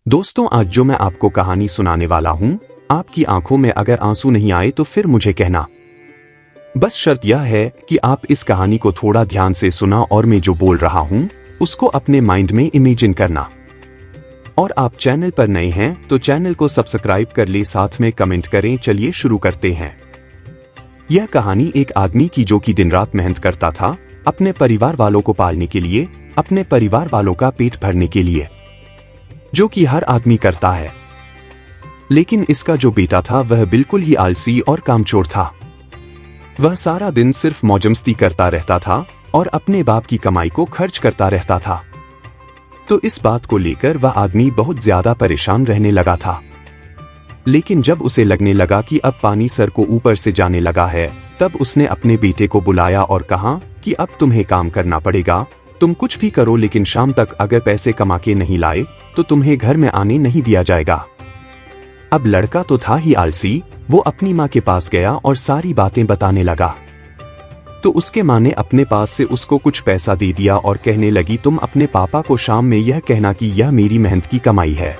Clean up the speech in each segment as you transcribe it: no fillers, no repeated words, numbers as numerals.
दोस्तों, आज जो मैं आपको कहानी सुनाने वाला हूँ, आपकी आंखों में अगर आंसू नहीं आए तो फिर मुझे कहना। बस शर्त यह है कि आप इस कहानी को थोड़ा ध्यान से सुना और मैं जो बोल रहा हूँ उसको अपने माइंड में इमेजिन करना। और आप चैनल पर नए हैं तो चैनल को सब्सक्राइब कर ले, साथ में कमेंट करें। चलिए शुरू करते हैं। यह कहानी एक आदमी की जो कि दिन रात मेहनत करता था अपने परिवार वालों को पालने के लिए, अपने परिवार वालों का पेट भरने के लिए, जो कि हर आदमी करता है। लेकिन इसका जो बेटा था वह बिल्कुल ही आलसी और कामचोर था। वह सारा दिन सिर्फ मौजमस्ती करता रहता था और अपने बाप की कमाई को खर्च करता रहता था। तो इस बात को लेकर वह आदमी बहुत ज्यादा परेशान रहने लगा था। लेकिन जब उसे लगने लगा कि अब पानी सर को ऊपर से जाने लगा है, तब उसने अपने बेटे को बुलाया और कहा कि अब तुम्हें काम करना पड़ेगा। तुम कुछ भी करो, लेकिन शाम तक अगर पैसे कमा के नहीं लाए तो तुम्हें घर में आने नहीं दिया जाएगा। अब लड़का तो था ही आलसी, वो अपनी माँ के पास गया और सारी बातें बताने लगा। तो उसके माँ ने अपने पास से उसको कुछ पैसा दे दिया और कहने लगी, तुम अपने पापा को शाम में यह कहना कि यह मेरी मेहनत की कमाई है।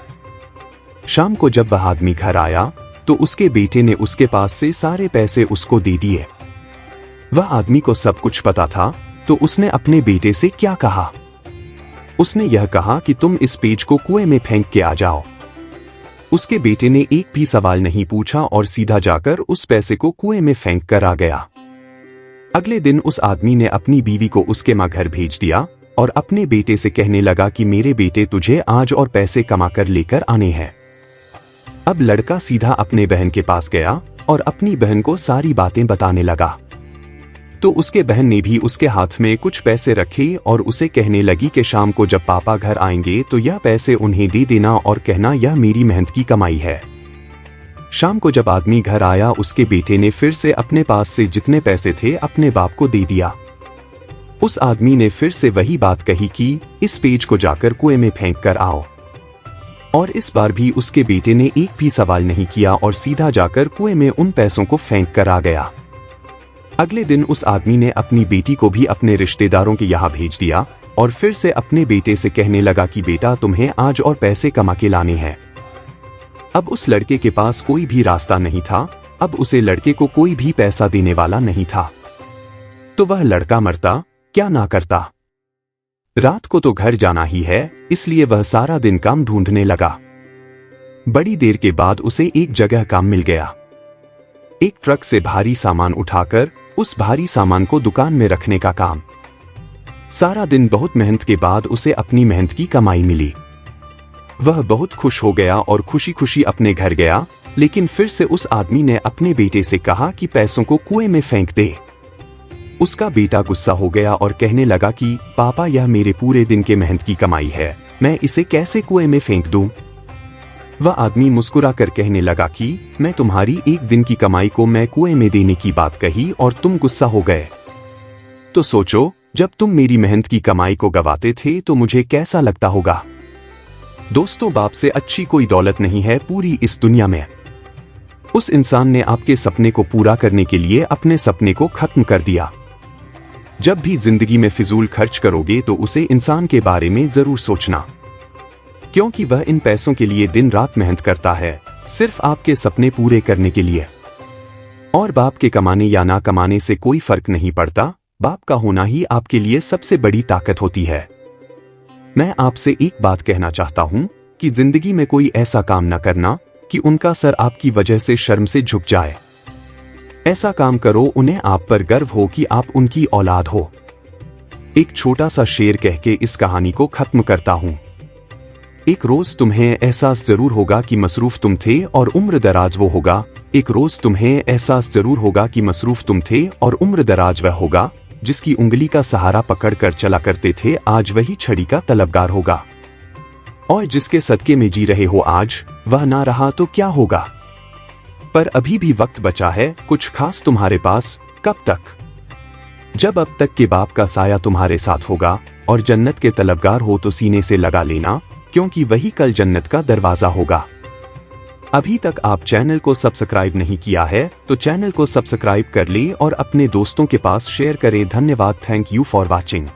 शाम को जब वह आदमी घर आया तो उसके बेटे ने उसके पास से सारे पैसे उसको दे दिए। वह आदमी को सब कुछ पता था, तो उसने अपने बेटे से क्या कहा? उसने यह कहा कि तुम इस पेज को कुएं में फेंक के आ जाओ। उसके बेटे ने एक भी सवाल नहीं पूछा और सीधा जाकर उस पैसे को कुएं में फेंक कर आ गया। अगले दिन उस आदमी ने अपनी बीवी को उसके माँ घर भेज दिया और अपने बेटे से कहने लगा कि मेरे बेटे, तुझे आज और पैसे कमा कर लेकर आने हैं। अब लड़का सीधा अपने बहन के पास गया और अपनी बहन को सारी बातें बताने लगा। तो उसके बहन ने भी उसके हाथ में कुछ पैसे रखे और उसे कहने लगी कि शाम को जब पापा घर आएंगे तो यह पैसे उन्हें दे देना और कहना यह मेरी मेहनत की कमाई है। शाम को जब आदमी घर आया, उसके बेटे ने फिर से अपने पास से जितने पैसे थे अपने बाप को दे दिया। उस आदमी ने फिर से वही बात कही कि इस पेज को जाकर कुएं में फेंक कर आओ। और इस बार भी उसके बेटे ने एक भी सवाल नहीं किया और सीधा जाकर कुएं में उन पैसों को फेंक कर आ गया। अगले दिन उस आदमी ने अपनी बेटी को भी अपने रिश्तेदारों के यहाँ भेज दिया और फिर से अपने बेटे से कहने लगा कि बेटा, तुम्हें आज और पैसे कमा के लाने हैं। अब उस लड़के के पास कोई भी रास्ता नहीं था। अब उसे लड़के को कोई भी पैसा देने वाला नहीं था। तो वह लड़का मरता क्या ना करता। रात को तो घर जाना ही है, इसलिए वह सारा दिन काम ढूंढने लगा। बड़ी देर के बाद उसे एक जगह काम मिल गया। एक ट्रक से भारी सामान उठाकर उस भारी सामान को दुकान में रखने का काम। सारा दिन बहुत मेहनत के बाद उसे अपनी मेहनत की कमाई मिली। वह बहुत खुश हो गया और खुशी खुशी अपने घर गया। लेकिन फिर से उस आदमी ने अपने बेटे से कहा कि पैसों को कुएं में फेंक दे। उसका बेटा गुस्सा हो गया और कहने लगा कि पापा, यह मेरे पूरे दिन के मेहनत की कमाई है, मैं इसे कैसे कुएं में फेंक दूं? वह आदमी मुस्कुरा कर कहने लगा कि मैं तुम्हारी एक दिन की कमाई को मैं कुएं में देने की बात कही और तुम गुस्सा हो गए। तो सोचो, जब तुम मेरी मेहनत की कमाई को गवाते थे तो मुझे कैसा लगता होगा। दोस्तों, बाप से अच्छी कोई दौलत नहीं है पूरी इस दुनिया में। उस इंसान ने आपके सपने को पूरा करने के लिए अपने सपने को खत्म कर दिया। जब भी जिंदगी में फिजूल खर्च करोगे तो उसे इंसान के बारे में जरूर सोचना, क्योंकि वह इन पैसों के लिए दिन रात मेहनत करता है, सिर्फ आपके सपने पूरे करने के लिए। और बाप के कमाने या ना कमाने से कोई फर्क नहीं पड़ता। बाप का होना ही आपके लिए सबसे बड़ी ताकत होती है। मैं आपसे एक बात कहना चाहता हूं कि जिंदगी में कोई ऐसा काम ना करना कि उनका सर आपकी वजह से शर्म से झुक जाए। ऐसा काम करो उन्हें आप पर गर्व हो कि आप उनकी औलाद हो। एक छोटा सा शेर कह के इस कहानी को खत्म करता हूं। एक रोज तुम्हें एहसास जरूर होगा कि मसरूफ तुम थे और उम्र दराज वो होगा। एक रोज तुम्हें एहसास जरूर होगा कि मसरूफ तुम थे और उम्र दराज वह होगा, जिसकी उंगली का सहारा पकड़कर चला करते थे, आज वही छड़ी का तलबगार होगा। और जिसके सदके में जी रहे हो आज, वह ना रहा तो क्या होगा। पर अभी भी वक्त बचा है, कुछ खास तुम्हारे पास। कब तक? जब अब तक के बाप का साया तुम्हारे साथ होगा और जन्नत के तलबगार हो तो सीने से लगा लेना, क्योंकि वही कल जन्नत का दरवाजा होगा। अभी तक आप चैनल को सब्सक्राइब नहीं किया है तो चैनल को सब्सक्राइब कर ले और अपने दोस्तों के पास शेयर करें। धन्यवाद। Thank you for watching.